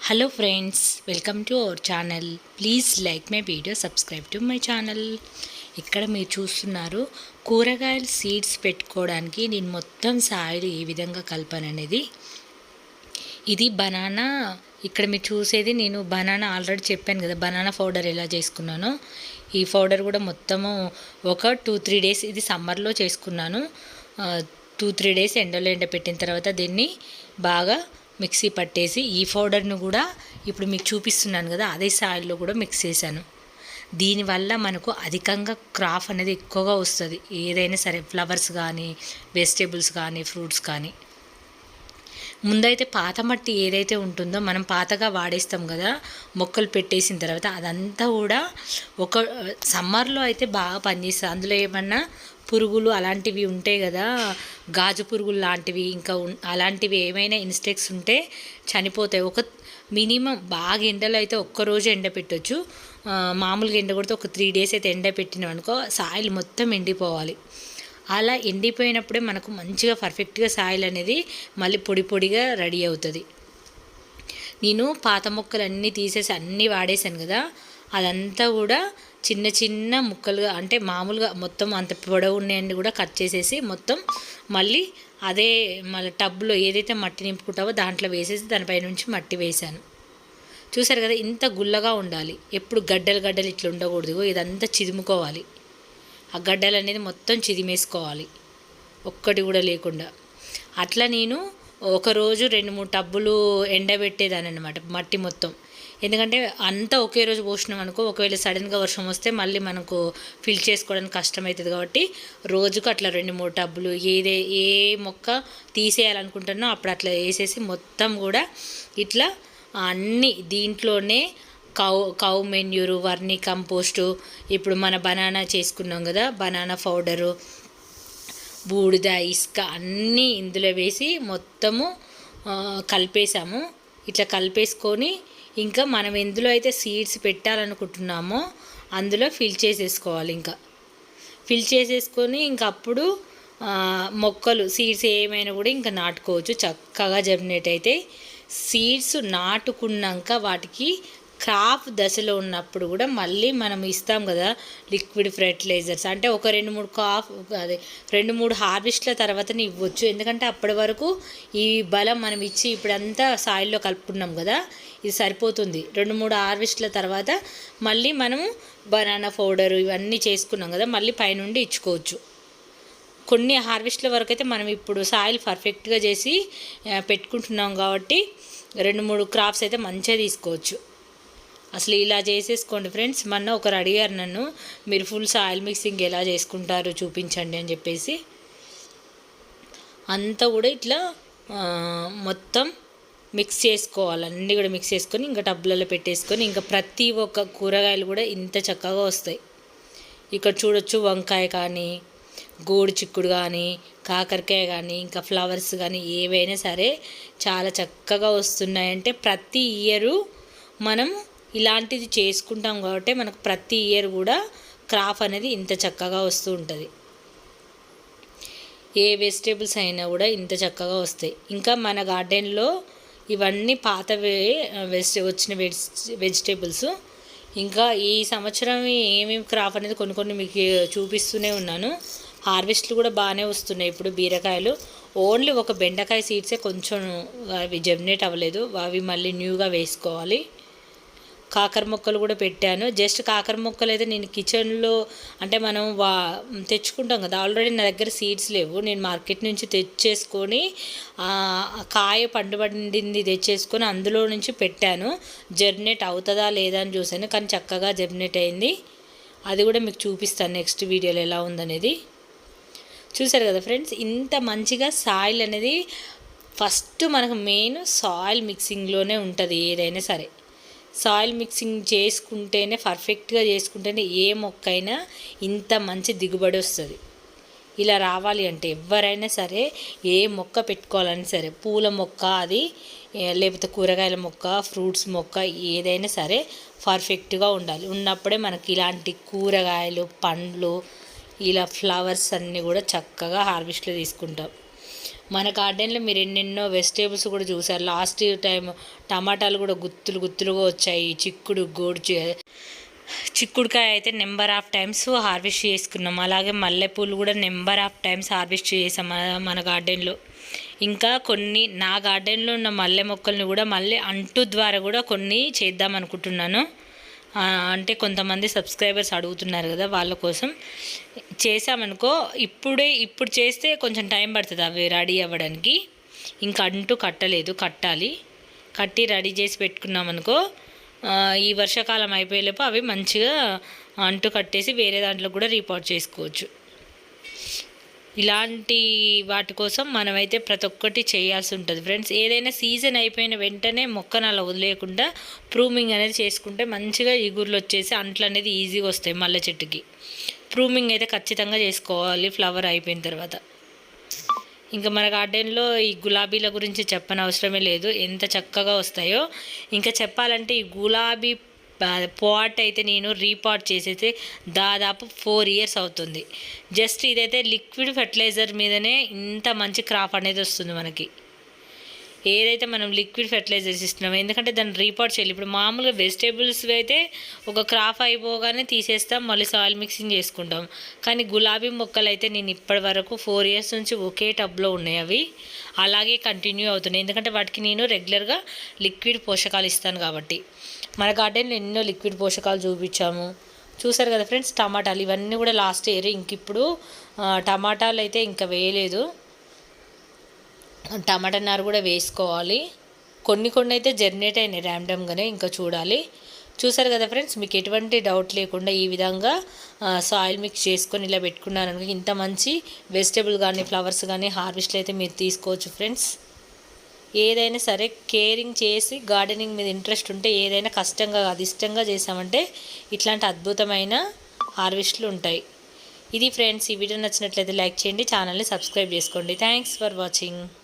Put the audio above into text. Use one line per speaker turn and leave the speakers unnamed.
Hello friends, welcome to our channel. Please like my video, subscribe to my channel. ఇక్కడ మీరు చూస్తున్నారు కూరగాయలు seeds పెట్టుకోవడానికి నేను మొత్తం సాయిల్ ఏ విధంగా కలపాననేది. ఇది బనానా. ఇక్కడ మీరు చూసేది నేను బనానా ఆల్రెడీ చెప్పాను కదా, బనానా పౌడర్ ఎలా చేసుకున్నానో. ఈ పౌడర్ కూడా మొత్తము ఒక 2-3 డేస్, ఇది సమ్మర్లో చేసుకున్నాను. 2-3 డేస్ ఎండలో ఎండపెట్టిన తర్వాత దీన్ని బాగా మిక్సీ పట్టేసి ఈ పౌడర్ను కూడా ఇప్పుడు మీకు చూపిస్తున్నాను కదా, అదే సాయిల్లో కూడా మిక్స్ చేశాను. దీనివల్ల మనకు అధికంగా క్రాప్ అనేది ఎక్కువగా వస్తుంది. ఏదైనా సరే, ఫ్లవర్స్ కానీ, వెజిటేబుల్స్ కానీ, ఫ్రూట్స్ కానీ. ముందైతే పాత మట్టి ఏదైతే ఉంటుందో మనం పాతగా వాడేస్తాం కదా మొక్కలు పెట్టేసిన తర్వాత, అదంతా కూడా ఒక సమ్మర్లో అయితే బాగా పనిచేస్తుంది. అందులో ఏమన్నా పురుగులు అలాంటివి ఉంటాయి కదా, గాజు పురుగులు లాంటివి, ఇంకా అలాంటివి ఏమైనా ఇన్సెక్ట్స్ ఉంటే చనిపోతాయి. ఒక మినిమం బాగా ఎండలో అయితే ఒక్కరోజు ఎండ పెట్టవచ్చు. మామూలుగా ఎండ కొడితే ఒక 3 డేస్ అయితే ఎండ పెట్టినాం అనుకో, సాయిల్ మొత్తం ఎండిపోవాలి. అలా ఎండిపోయినప్పుడే మనకు మంచిగా పర్ఫెక్ట్గా సాయిల్ అనేది మళ్ళీ పొడి పొడిగా రెడీ అవుతుంది. నేను పాత మొక్కలు అన్నీ తీసేసి అన్నీ వాడేసాను కదా, అదంతా కూడా చిన్న చిన్న ముక్కలుగా, అంటే మామూలుగా మొత్తం అంత పొడవు ఉన్నాయని కూడా కట్ చేసేసి మొత్తం మళ్ళీ అదే మళ్ళీ టబ్లో ఏదైతే మట్టి నింపుకుంటావో దాంట్లో వేసేసి దానిపై నుంచి మట్టి వేశాను. చూసారు కదా, ఇంత గుల్లగా ఉండాలి. ఎప్పుడు గడ్డలు గడ్డలు ఇట్లా ఉండకూడదు. ఇదంతా చిదుముకోవాలి. ఆ గడ్డలు అనేది మొత్తం చిదిమేసుకోవాలి, ఒక్కటి కూడా లేకుండా. అట్లా నేను ఒకరోజు 2-3 టబ్బులు ఎండబెట్టేదాన్ని అనమాట, మట్టి మొత్తం. ఎందుకంటే అంతా ఒకే రోజు పోసినాం అనుకో, ఒకవేళ సడన్గా వర్షం వస్తే మళ్ళీ మనకు ఫిల్ చేసుకోవడానికి కష్టమవుతుంది. కాబట్టి రోజుకు అట్లా 2-3 టబ్బులు ఏ మొక్క తీసేయాలనుకుంటున్నో అప్పుడు అట్లా వేసేసి మొత్తం కూడా ఇట్లా అన్నీ దీంట్లోనే కౌ మెన్యూరు, వర్మీ కంపోస్టు, ఇప్పుడు మన బనానా చేసుకున్నాం కదా, బనానా పౌడరు, బూడిద, ఇసుక అన్నీ ఇందులో వేసి మొత్తము కలిపేసాము. ఇట్లా కలిపేసుకొని ఇంకా మనం ఎందులో అయితే సీడ్స్ పెట్టాలనుకుంటున్నామో అందులో ఫిల్ చేసేసుకోవాలి. ఇంకా ఫిల్ చేసేసుకొని ఇంకా అప్పుడు మొక్కలు సీడ్స్ ఏమైనా కూడా ఇంకా నాటుకోవచ్చు. చక్కగా జర్మినేట్ అయితే సీడ్స్ నాటుకున్నాక వాటికి క్రాప్ దశలో ఉన్నప్పుడు కూడా మళ్ళీ మనం ఇస్తాం కదా లిక్విడ్ ఫెర్టిలైజర్స్, అంటే ఒక 2-3 హార్వెస్ట్ల తర్వాతనే ఇవ్వచ్చు. ఎందుకంటే అప్పటి వరకు ఈ బలం మనం ఇచ్చి ఇప్పుడంతా సాయిల్లో కలుపుకున్నాం కదా, ఇది సరిపోతుంది. 2-3 హార్వెస్ట్ల తర్వాత మళ్ళీ మనము బనానా పౌడరు ఇవన్నీ చేసుకున్నాం కదా, మళ్ళీ పైనుండి ఇచ్చుకోవచ్చు. కొన్ని హార్వెస్ట్ల వరకు అయితే మనం ఇప్పుడు సాయిల్ పర్ఫెక్ట్గా చేసి పెట్టుకుంటున్నాం కాబట్టి 2-3 క్రాప్స్ అయితే మంచిగా తీసుకోవచ్చు. అసలు ఇలా చేసేసుకోండి ఫ్రెండ్స్. మొన్న ఒకరు అడిగారు నన్ను, మీరు ఫుల్ సాయిల్ మిక్సింగ్ ఎలా చేసుకుంటారు చూపించండి అని చెప్పేసి. అంతా కూడా ఇట్లా మొత్తం మిక్స్ చేసుకోవాలి. అన్నీ కూడా మిక్స్ చేసుకొని ఇంకా టబ్లలో పెట్టేసుకొని ఇంకా ప్రతి ఒక్క కూరగాయలు కూడా ఇంత చక్కగా వస్తాయి. ఇక్కడ చూడొచ్చు, వంకాయ కానీ, గోడు చిక్కుడు కానీ, కాకరకాయ కానీ, ఇంకా ఫ్లవర్స్ కానీ ఏవైనా సరే చాలా చక్కగా వస్తున్నాయంటే ప్రతి ఇయరు మనం ఇలాంటిది చేసుకుంటాం కాబట్టి మనకు ప్రతి ఇయర్ కూడా క్రాప్ అనేది ఇంత చక్కగా వస్తూ ఉంటుంది. ఏ వెజిటేబుల్స్ అయినా కూడా ఇంత చక్కగా వస్తాయి. ఇంకా మన గార్డెన్లో ఇవన్నీ పాతవే వచ్చిన వెజిటేబుల్స్. ఇంకా ఈ సంవత్సరం ఏమేమి క్రాప్ అనేది కొన్ని మీకు చూపిస్తూనే ఉన్నాను. హార్వెస్ట్లు కూడా బాగానే వస్తున్నాయి. ఇప్పుడు బీరకాయలు ఓన్లీ ఒక బెండకాయ సీడ్సే కొంచెం అవి జర్మినేట్ అవ్వలేదు, అవి మళ్ళీ న్యూగా వేసుకోవాలి. కాకర మొక్కలు కూడా పెట్టాను. జస్ట్ కాకర మొక్కలు అయితే నేను కిచెన్లో, అంటే మనం తెచ్చుకుంటాం కదా, ఆల్రెడీ నా దగ్గర సీడ్స్ లేవు. నేను మార్కెట్ నుంచి తెచ్చేసుకొని కాయ పండింది తెచ్చేసుకొని అందులో నుంచి పెట్టాను. జర్మినేట్ అవుతుందా లేదా అని చూశాను, కానీ చక్కగా జర్మినేట్ అయింది. అది కూడా మీకు చూపిస్తాను నెక్స్ట్ వీడియోలో ఎలా ఉందనేది. చూసారు కదా ఫ్రెండ్స్, ఇంత మంచిగా సాయిల్ అనేది ఫస్ట్ మనకు మెయిన్ సాయిల్ మిక్సింగ్లోనే ఉంటుంది. ఏదైనా సరే సాయిల్ మిక్సింగ్ చేసుకుంటేనే, పర్ఫెక్ట్గా చేసుకుంటేనే ఏ మొక్క అయినా ఇంత మంచి దిగుబడి వస్తుంది. ఇలా రావాలి అంటే ఎవరైనా సరే ఏ మొక్క పెట్టుకోవాలని సరే, పూల మొక్క అది, లేకపోతే కూరగాయల మొక్క, ఫ్రూట్స్ మొక్క, ఏదైనా సరే పర్ఫెక్ట్గా ఉండాలి. ఉన్నప్పుడే మనకి ఇలాంటి కూరగాయలు, పండ్లు, ఇలా ఫ్లవర్స్ అన్నీ కూడా చక్కగా హార్వెస్ట్లో తీసుకుంటాం. మన గార్డెన్లో మీరు ఎన్నెన్నో వెజిటేబుల్స్ కూడా చూసారు. లాస్ట్ టైం టమాటాలు కూడా గుత్తులు గుత్తులుగా వచ్చాయి. చిక్కుడుకాయ అయితే నెంబర్ ఆఫ్ టైమ్స్ హార్వెస్ట్ చేసుకున్నాం. అలాగే మల్లెపూలు కూడా నెంబర్ ఆఫ్ టైమ్స్ హార్వెస్ట్ చేసాం మన గార్డెన్లో. ఇంకా కొన్ని నా గార్డెన్లో ఉన్న మల్లె మొక్కల్ని కూడా మళ్ళీ అంటు ద్వారా కూడా కొన్ని చేద్దాం అనుకుంటున్నాను. అంటే కొంతమంది సబ్స్క్రైబర్స్ అడుగుతున్నారు కదా, వాళ్ళ కోసం చేసామనుకో. ఇప్పుడు చేస్తే కొంచెం టైం పడుతుంది అవి రెడీ అవ్వడానికి. ఇంకా అంటు కట్టలేదు, కట్టి రెడీ చేసి పెట్టుకున్నామనుకో, ఈ వర్షాకాలం అయిపోయేలోపు అవి మంచిగా అంటు కట్టేసి వేరే దాంట్లో కూడా రీపాట్ చేసుకోవచ్చు. ఇలాంటి వాటి కోసం మనమైతే ప్రతి ఒక్కటి చేయాల్సి ఉంటుంది ఫ్రెండ్స్. ఏదైనా సీజన్ అయిపోయిన వెంటనే మొక్కను అలా వదిలేయకుండా ప్రూమింగ్ అనేది చేసుకుంటే మంచిగా ఇగుర్లు వచ్చేసి అంట్లు అనేది ఈజీగా వస్తాయి మల్లె చెట్టుకి. ప్రూమింగ్ అయితే ఖచ్చితంగా చేసుకోవాలి ఫ్లవర్ అయిపోయిన తర్వాత. ఇంకా మన గార్డెన్లో ఈ గులాబీల గురించి చెప్పనవసరమే లేదు, ఎంత చక్కగా వస్తాయో. ఇంకా చెప్పాలంటే ఈ గులాబీ పాట్ అయితే నేను రీపాట్ చేసేసి దాదాపు 4 years అవుతుంది. జస్ట్ ఇదైతే లిక్విడ్ ఫెర్టిలైజర్ మీదనే ఇంత మంచి క్రాప్ అనేది వస్తుంది మనకి. ఏదైతే మనం లిక్విడ్ ఫెర్టిలైజర్స్ ఇస్తున్నామో, ఎందుకంటే దాన్ని రీపాట్ చేయాలి. ఇప్పుడు మామూలుగా వెజిటేబుల్స్ అయితే ఒక క్రాప్ అయిపోగానే తీసేస్తాం, మళ్ళీ సాయిల్ మిక్సింగ్ చేసుకుంటాం. కానీ గులాబీ మొక్కలు అయితే నేను ఇప్పటి వరకు 4 years నుంచి ఒకే టబ్లో ఉన్నాయి. అవి అలాగే కంటిన్యూ అవుతున్నాయి, ఎందుకంటే వాటికి నేను రెగ్యులర్గా లిక్విడ్ పోషకాలు ఇస్తాను కాబట్టి. మన గార్డెన్లో ఎన్నో లిక్విడ్ పోషకాలు చూసారు కదా ఫ్రెండ్స్. టమాటాలు ఇవన్నీ కూడా లాస్ట్ ఇయర్. ఇంక ఇప్పుడు టమాటాలు అయితే ఇంకా వేయలేదు, టమాటా నారు కూడా వేసుకోవాలి. కొన్ని అయితే జర్నేట్ అయినాయి ర్యాండమ్గానే, ఇంకా చూసారు కదా ఫ్రెండ్స్. మీకు ఎటువంటి డౌట్ లేకుండా ఈ విధంగా సాయిల్ మిక్స్ చేసుకొని ఇలా పెట్టుకున్నారనుకో ఇంత మంచి వెజిటేబుల్ కానీ ఫ్లవర్స్ కానీ హార్వెస్ట్లు అయితే మీరు తీసుకోవచ్చు ఫ్రెండ్స్. ఏదైనా సరే కేరింగ్ చేసి గార్డెనింగ్ మీద ఇంట్రెస్ట్ ఉంటే ఏదైనా కష్టంగా కాదు, ఇష్టంగా చేసామంటే ఇట్లాంటి అద్భుతమైన హార్వెస్ట్లు ఉంటాయి. ఇది ఫ్రెండ్స్, ఈ వీడియో నచ్చినట్లయితే లైక్ చేయండి, ఛానల్ని సబ్స్క్రైబ్ చేసుకోండి. Thanks for watching.